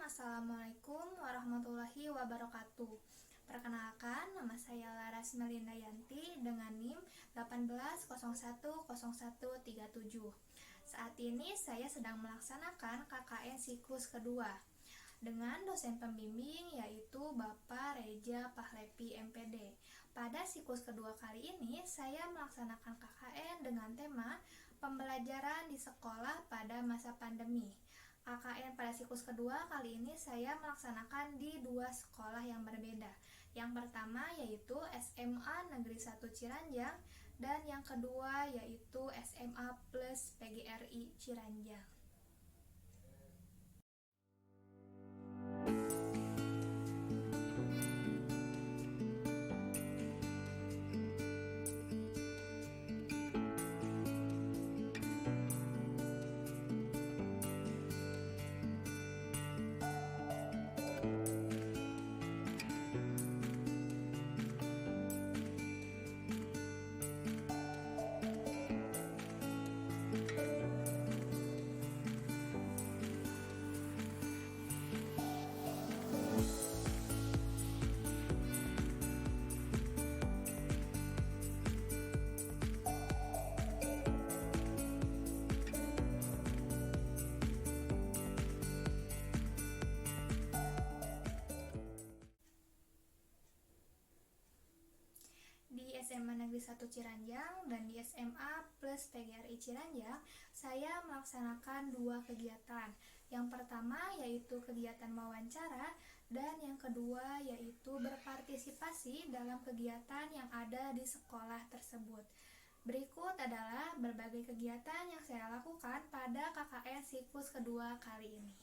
Assalamualaikum warahmatullahi wabarakatuh. Perkenalkan, nama saya Laras Melinda Yanti dengan NIM 18010137. Saat ini saya sedang melaksanakan KKN siklus kedua dengan dosen pembimbing yaitu Bapak Reja Pahlepi MPD. Pada siklus kedua kali ini saya melaksanakan KKN dengan tema pembelajaran di sekolah pada masa pandemi. KKN pada siklus kedua kali ini saya melaksanakan di dua sekolah yang berbeda. Yang pertama yaitu SMA Negeri 1 Ciranjang dan yang kedua yaitu SMA Plus PGRI Ciranjang. Di SMA Negeri 1 Ciranjang dan di SMA Plus PGRI Ciranjang, saya melaksanakan dua kegiatan. Yang pertama yaitu kegiatan wawancara dan yang kedua yaitu berpartisipasi dalam kegiatan yang ada di sekolah tersebut. Berikut adalah berbagai kegiatan yang saya lakukan pada KKN siklus kedua kali ini.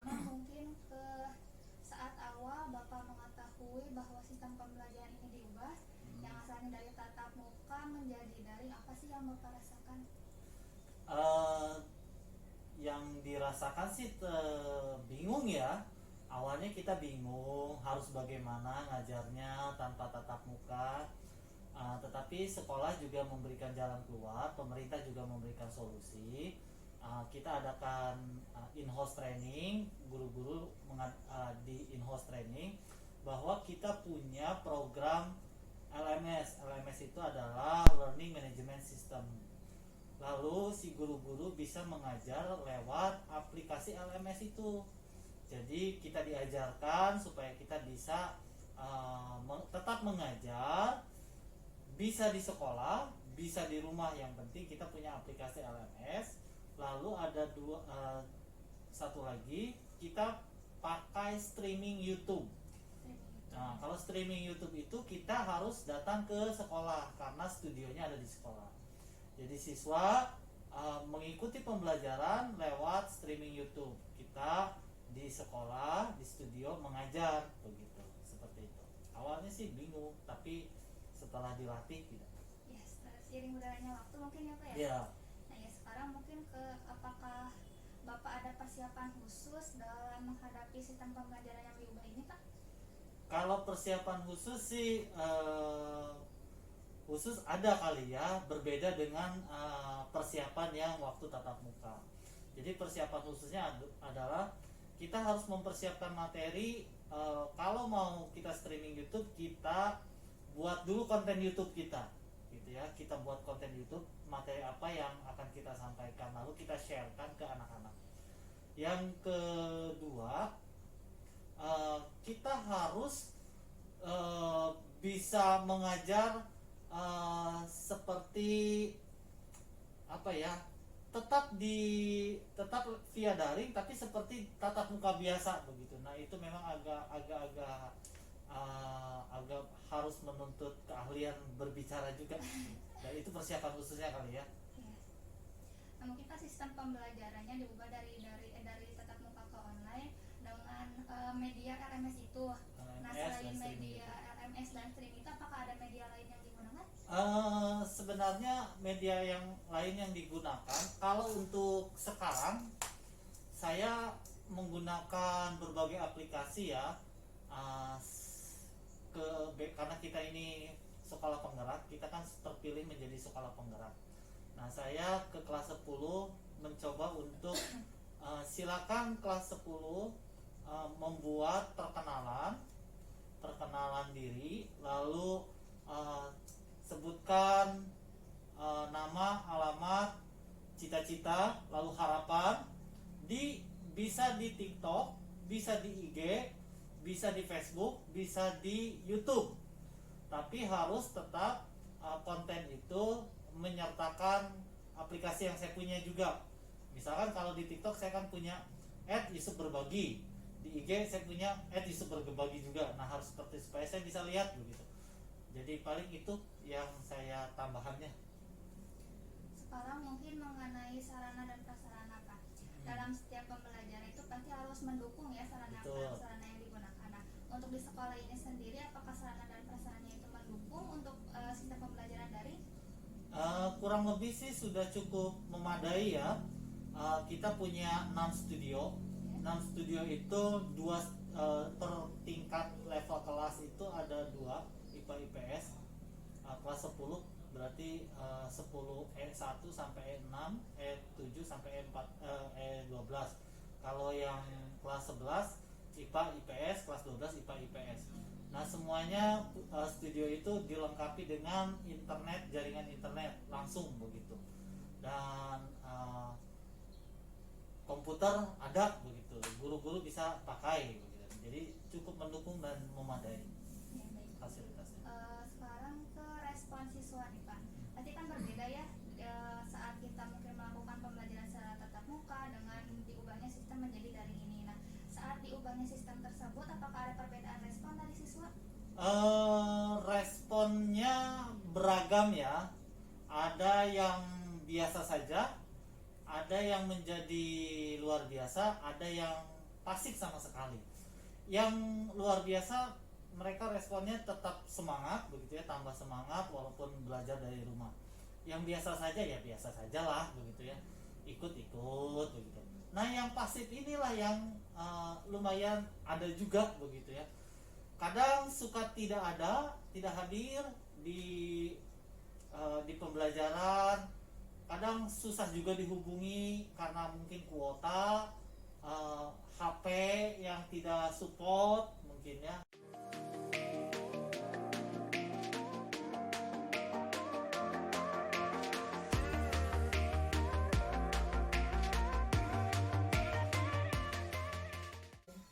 Mungkin saat awal Bapak mengetahui bahwa sistem pembelajaran ini diubah, yang asalnya dari tatap muka menjadi daring, apa sih yang Bapak rasakan? Yang dirasakan sih bingung ya. Awalnya kita bingung harus bagaimana ngajarnya tanpa tatap muka. Tetapi sekolah juga memberikan jalan keluar, pemerintah juga memberikan solusi. Kita adakan in-house training, guru-guru di in-house training bahwa kita punya program LMS. LMS itu adalah Learning Management System. Lalu si guru-guru bisa mengajar lewat aplikasi LMS itu. Jadi kita diajarkan supaya kita bisa tetap mengajar, bisa di sekolah, bisa di rumah. Yang penting kita punya aplikasi LMS. Lalu ada satu lagi, kita pakai streaming YouTube. Nah, kalau streaming YouTube itu kita harus datang ke sekolah karena studionya ada di sekolah. Jadi siswa mengikuti pembelajaran lewat streaming YouTube. Kita di sekolah, di studio mengajar begitu, seperti itu. Awalnya sih bingung, tapi setelah dilatih tidak. Ya, seiring berjalannya waktu mungkin ya Pak ya? Ya. Nah ya, sekarang mungkin apakah Bapak ada persiapan khusus dalam menghadapi sistem pembelajaran yang diubah ini Pak? Kalau persiapan khusus sih khusus ada kali ya, berbeda dengan persiapan yang waktu tatap muka. Jadi persiapan khususnya adalah kita harus mempersiapkan materi. Kalau mau kita streaming YouTube, kita buat dulu konten YouTube kita, gitu ya. Kita buat konten YouTube, materi apa yang akan kita sampaikan, lalu kita sharekan ke anak-anak. Yang kedua, kita harus bisa mengajar seperti apa ya, tetap via daring tapi seperti tatap muka biasa begitu. Nah itu memang agak harus menuntut keahlian berbicara juga. Dan itu persiapan khususnya kali ya. Nah, mungkin kan sistem pembelajarannya diubah dari tatap muka ke online dengan media LMS itu. Nah, selain media LMS dan streaming itu, apakah ada media lain yang digunakan? Sebenarnya media yang lain yang digunakan, kalau untuk sekarang saya menggunakan berbagai aplikasi ya. uh, karena kita ini sekolah penggerak, kita kan terpilih menjadi sekolah penggerak. Nah, saya ke kelas 10 mencoba untuk silakan kelas 10 membuat perkenalan diri, lalu sebutkan nama, alamat, cita-cita, lalu harapan, bisa di TikTok, bisa di IG, bisa di Facebook, bisa di YouTube. Tapi harus tetap konten itu menyertakan aplikasi yang saya punya juga. Misalkan kalau di TikTok saya kan punya @yusuf_berbagi, di IG saya punya @yusuf_berbagi juga. Nah, harus seperti supaya saya bisa lihat begitu. Jadi paling itu yang saya tambahannya. Sekarang mungkin mengenai sarana dan prasarana, Pak. Dalam setiap pembelajaran itu pasti harus mendukung ya sarana prasarana yang digunakan. Nah, untuk di sekolah ini sendiri, apakah sarana dan prasarana itu mendukung untuk sistem pembelajaran daring? Kurang lebih sih sudah cukup memadai ya. Kita punya 6 studio. 6 studio itu per tingkat level kelas itu ada 2 IPA IPS. Kelas 10 berarti 10 E1 sampai E6, E7 sampai E4, E12. Kalau yang kelas 11 IPA IPS, kelas 12 IPA IPS. Nah, semuanya studio itu dilengkapi dengan internet, jaringan internet langsung begitu. Dan komputer ada begitu. Guru-guru bisa pakai begitu. Jadi cukup mendukung dan memadai fasilitasnya. Sekarang ke respon siswa nih, Pak. Pasti kan berbeda ya saat kita mungkin melakukan pembelajaran secara tatap muka dengan diubahnya sistem menjadi daring ini. Nah, saat diubahnya sistem tersebut, apakah ada perbedaan respon dari siswa? Responnya beragam ya. Ada yang biasa saja, ada yang menjadi luar biasa, ada yang pasif sama sekali. Yang luar biasa, mereka responnya tetap semangat begitu ya, tambah semangat walaupun belajar dari rumah. Yang biasa saja ya biasa sajalah begitu ya, ikut-ikut begitu. Nah, yang pasif inilah yang lumayan ada juga begitu ya. Kadang suka tidak hadir di pembelajaran. Kadang susah juga dihubungi karena mungkin kuota, HP yang tidak support mungkin ya.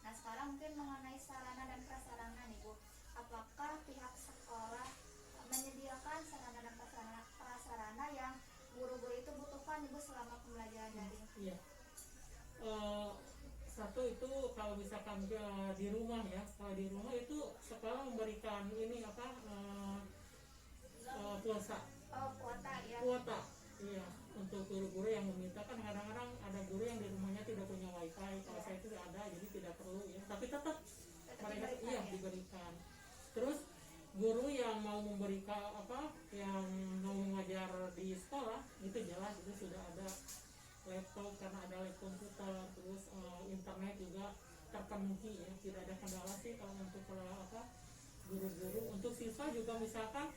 Nah, sekarang mungkin mengenai sarana dan prasarana nih, Bu. Apakah pihak sekolah menyediakan sarana dan prasarana yang guru-guru itu butuhkan, Ibu, selama pembelajaran daring? Iya. Satu itu kalau misalkan di rumah ya, kalau di rumah itu sekolah memberikan ini pulsa. Kuota ya. Kuota. Iya, untuk guru-guru yang meminta, kan kadang-kadang ada guru yang di rumahnya tidak punya wifi. Kalau saya itu ada, jadi tidak perlu ya. Tapi tetap mereka diberikan. Terus guru yang mau memberikan yang mau mengajar di sekolah itu jelas itu sudah ada laptop karena ada lab komputer, terus internet juga terpenuhi ya, tidak ada kendala sih kalau untuk guru-guru. Untuk siswa juga misalkan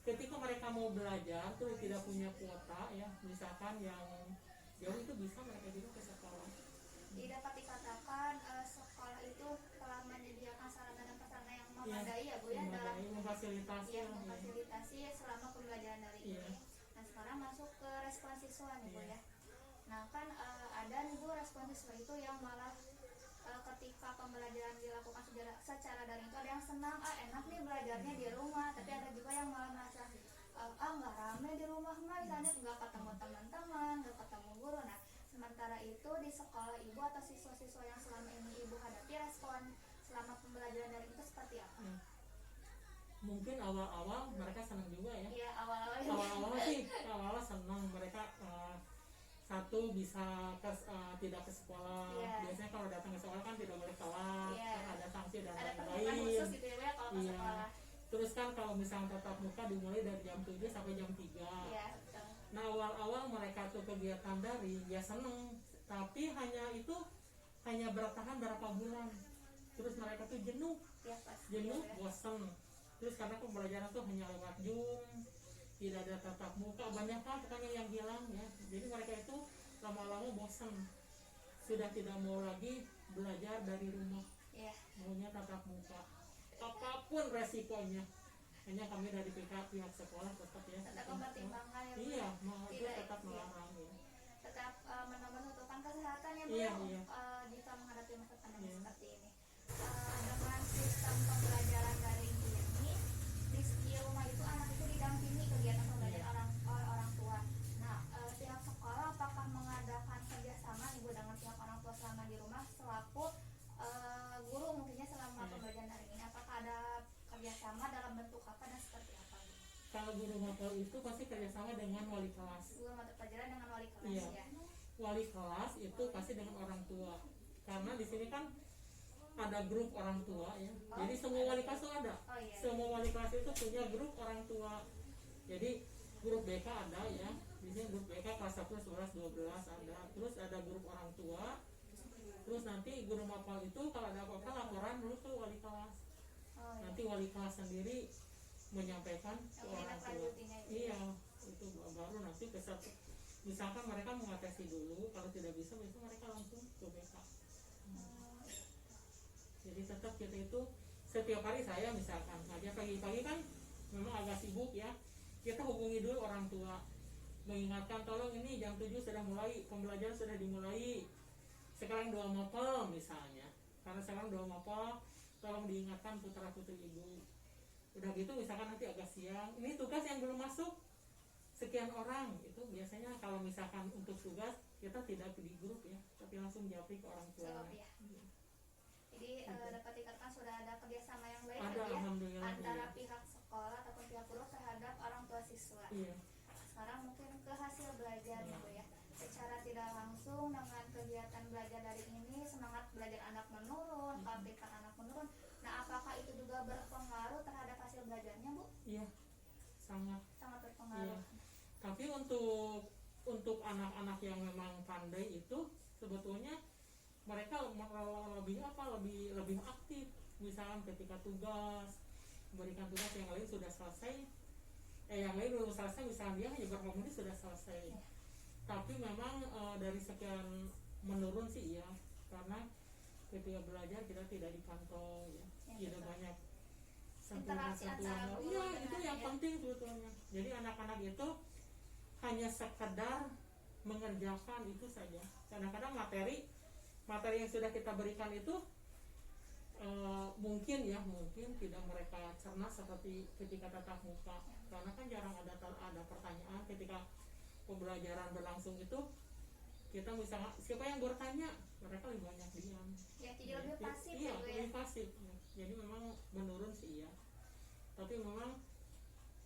ketika mereka mau belajar tuh tidak punya kuota ya, misalkan yang jauh itu bisa mereka juga ke sekolah. Dapat dikatakan sekolah itu telah menyediakan sarana dan prasarana yang memadai ya, Bu ya, dalam memfasilitasi selama pembelajaran daring ini. Nah, sekarang masuk ke respon siswa nih, Bu ya. Nah, kan ada nih, Bu, respon siswa itu yang malah ketika pembelajaran dilakukan secara daring itu ada yang senang, enak nih belajarnya di rumah, tapi ada juga yang malah merasa nggak rame di rumah mah, misalnya nggak ketemu teman-teman, nggak ketemu guru. Nah, sementara itu di sekolah Ibu atau siswa-siswa yang selama ini Ibu hadapi, respon selama pembelajaran daring itu seperti apa? Mungkin awal-awal mereka senang juga ya. Iya, awal-awal sih senang mereka. Satu bisa tidak ke sekolah. Biasanya kalau datang ke sekolah kan tidak boleh telat, kan ada sanksi dan lain-lain. Khusus gitu ya kalau ke sekolah. Terus kan kalau misalnya tatap muka dimulai dari jam 7 sampai jam 3. Nah, awal-awal mereka tuh kegiatan daring ya seneng, tapi hanya itu hanya bertahan berapa bulan, terus mereka tuh jenuh, Ya pasti. jenuh, Ya. bosan. Terus karena pembelajaran tuh hanya lewat Zoom, tidak ada tatap muka, banyak hal pokoknya yang hilang ya. Jadi mereka itu lama-lama bosan, sudah tidak mau lagi belajar dari rumah, Ya. maunya tatap muka. Apapun resikonya, hanya kami dari pihak sekolah tetap ya. Tetap mempertimbangkan ya Bu. Iya, mau itu Tidak, tetap iya. melarang ya. Tetap menambah kesehatan ya Bu. Iya, iya. Jika menghadapi masa pandemi Iya. seperti ini. Dengan sistem pembelajaran daring ini di rumah itu anak itu didampingi kegiatan pembelajaran oleh orang tua. Nah, pihak sekolah apakah mengadakan kerjasama Ibu dengan pihak orang tua selama di rumah selaku guru mungkinnya selama Iya. pembelajaran daring ini? Apakah ada kerjasama dalam bentuk apa dan seperti apa? Bu? Kalau guru mapel itu pasti kerjasama dengan wali kelas. Guru mata pelajaran dengan wali kelas Iya. ya. Wali kelas itu pasti dengan orang tua, karena di sini kan ada grup orang tua ya. Jadi semua wali kelas itu ada. Oh iya. Semua wali kelas itu punya grup orang tua. Jadi grup BK ada ya. Di sini grup BK kelas 1, 11, 12 ada. Terus ada grup orang tua. Terus nanti guru mapel itu kalau ada apa-apa laporan dulu ke wali kelas. Oh iya. Nanti wali kelas sendiri menyampaikan ke Yang orang tua. menindaklanjutinya itu. Iya, itu baru nanti ke satu. Misalkan mereka mengatasi dulu, kalau tidak bisa mereka langsung ke BK. Jadi tetap kita itu setiap hari saya misalkan aja pagi-pagi kan memang agak sibuk ya, kita hubungi dulu orang tua, mengingatkan tolong ini jam 7 sudah mulai, pembelajaran sudah dimulai, sekarang doa mapel misalnya, karena sekarang doa mapel tolong diingatkan putra putri ibu. Udah gitu misalkan nanti agak siang, ini tugas yang belum masuk sekian orang, itu biasanya kalau misalkan untuk tugas kita tidak di grup ya, tapi langsung japri ke orang tua. Cukup ya. Jadi dapat dikatakan sudah ada kerjasama yang baik Ada, ya alhamdulillah, antara iya. pihak sekolah ataupun pihak guru terhadap orang tua siswa. Iya. Sekarang mungkin ke hasil belajarnya Bu ya. Secara tidak langsung dengan kegiatan belajar dari ini semangat belajar anak menurun, keaktifan anak menurun. Nah, apakah itu juga berpengaruh terhadap hasil belajarnya Bu? Iya, sangat. Sangat berpengaruh. Iya. Tapi untuk anak-anak yang memang pandai itu sebetulnya mereka lebih aktif. Misalkan ketika tugas, memberikan tugas yang lain sudah selesai, yang lain belum selesai, misalnya dia hanya beberapa menit sudah selesai. Tapi memang dari sekian menurun sih ya, karena ketika belajar kita tidak dipantau ya, tidak banyak Interaksi antara guru iya dengan itu yang ya. penting sebetulnya. Jadi anak-anak itu hanya sekedar mengerjakan itu saja. Kadang-kadang materi yang sudah kita berikan itu mungkin tidak mereka cerna seperti ketika tatap muka, karena kan jarang ada pertanyaan ketika pembelajaran berlangsung itu. Kita misalnya siapa yang bertanya, mereka lebih banyak diam. Ya, jadi lebih pasif Iya, ya Bu ya. lebih pasif. Jadi memang menurun sih ya. Tapi memang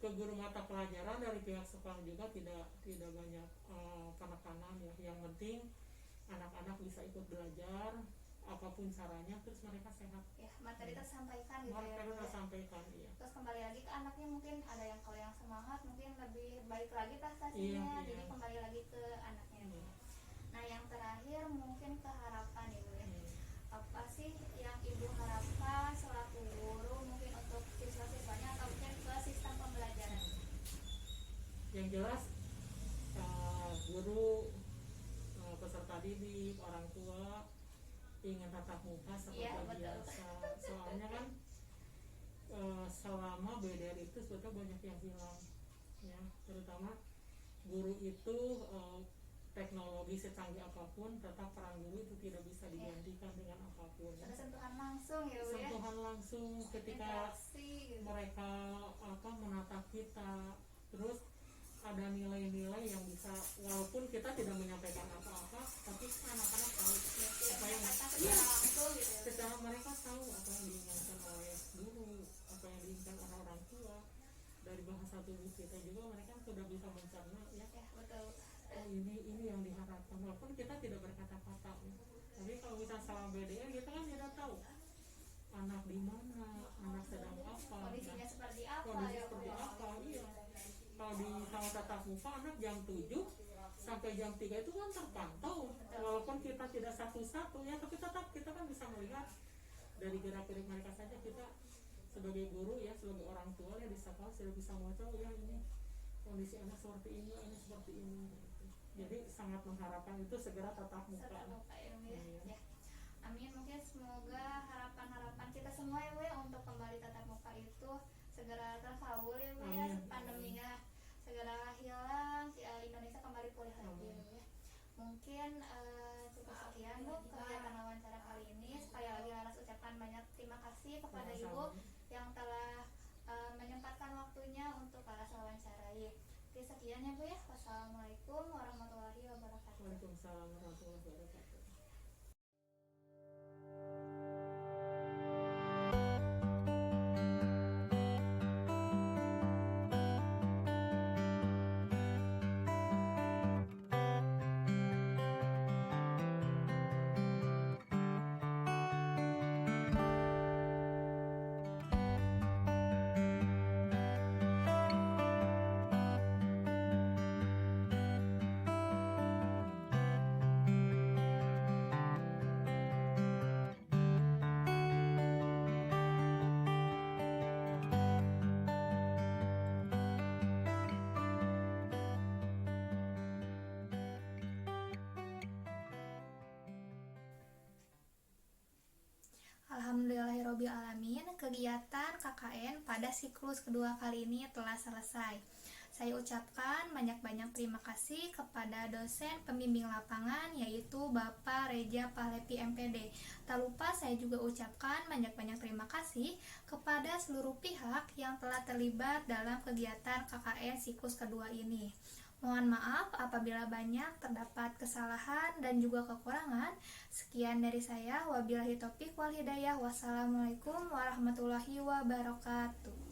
ke guru mata pelajaran dari pihak sekolah juga tidak banyak penekanan ya. Yang penting anak-anak bisa ikut belajar apapun caranya, terus mereka sehat. Ya, materi tersampaikan gitu ya. Materi Bu ya. tersampaikan ya. Terus kembali lagi ke anaknya, mungkin ada yang kalau yang semangat mungkin lebih baik lagi prestasinya. Iya, Jadi iya. kembali lagi ke anaknya. Iya. Nah, yang terakhir mungkin keharapan Ibu ya. Iya. Apa sih yang Ibu harapkan selaku guru mungkin untuk siswa-siswanya atau mungkin ke sistem pembelajaran? Yang jelas guru, peserta didik, orang tua ingin tatap muka seperti Iya, betul. biasa. Soalnya kan selama BDR itu sebetulnya banyak yang hilang ya, terutama guru itu teknologi secanggih apapun tetap peran guru itu tidak bisa digantikan dengan apapun ya. Ada sentuhan langsung ya Bu ya. Sentuhan langsung ketika Interaksi gitu. mereka menatap kita, terus ada nilai-nilai yang bisa, walaupun kita tidak menyampaikan apa-apa, tapi anak-anak tahu apa yang Secara langsung gitu ya. secara mereka tahu apa yang diinginkan oleh guru, apa yang diinginkan oleh orang tua. Dari bahasa tubuh kita juga mereka sudah bisa mencerna ya. Ya, betul. Oh ini yang diharapkan, walaupun kita tidak berkata-kata ya. Tapi kalau misalnya salah BDN kita kan tidak tahu anak di mana, anak sedang apa, Kondisinya seperti apa kondisi ya Bu seperti ya. apa, iya. Kalau di sama tatap muka anak jam 7 sampai jam 3 itu kan terpantau, walaupun kita tidak satu-satu ya, tapi tetap kita kan bisa melihat dari gerak-gerik mereka saja. Kita sebagai guru ya, sebagai orang tua ya di sekolah sudah bisa tahu ya ini kondisi anak seperti ini seperti ini gitu. Jadi sangat mengharapkan itu segera tatap muka. Tatap muka ya, Bu, ya. Iya. Ya. Amin, mungkin semoga harapan-harapan kita semua ya Bu ya, untuk kembali tatap muka itu segera terkabul ya Bu ya, Amin. pandeminya segera hilang, Indonesia kembali pulih lagi ya Bu ya. Mungkin cukup sekian Bu kegiatan wawancara kali ini. Sekali lagi Laras ucapkan banyak terima kasih kepada Ibu yang telah menyempatkan waktunya untuk Laras wawancarai. Oke, sekian ya Bu ya. Wassalamualaikum warahmatullahi wabarakatuh. Waalaikumsalam warahmatullahi wabarakatuh. Alhamdulillahirobbilalamin, kegiatan KKN pada siklus kedua kali ini telah selesai. Saya ucapkan banyak-banyak terima kasih kepada dosen pembimbing lapangan yaitu Bapak Reja Pahlepi MPD. Tak lupa saya juga ucapkan banyak-banyak terima kasih kepada seluruh pihak yang telah terlibat dalam kegiatan KKN siklus kedua ini. Mohon maaf apabila banyak terdapat kesalahan dan juga kekurangan. Sekian dari saya. Wabillahi taufiq wal hidayah. Wassalamualaikum warahmatullahi wabarakatuh.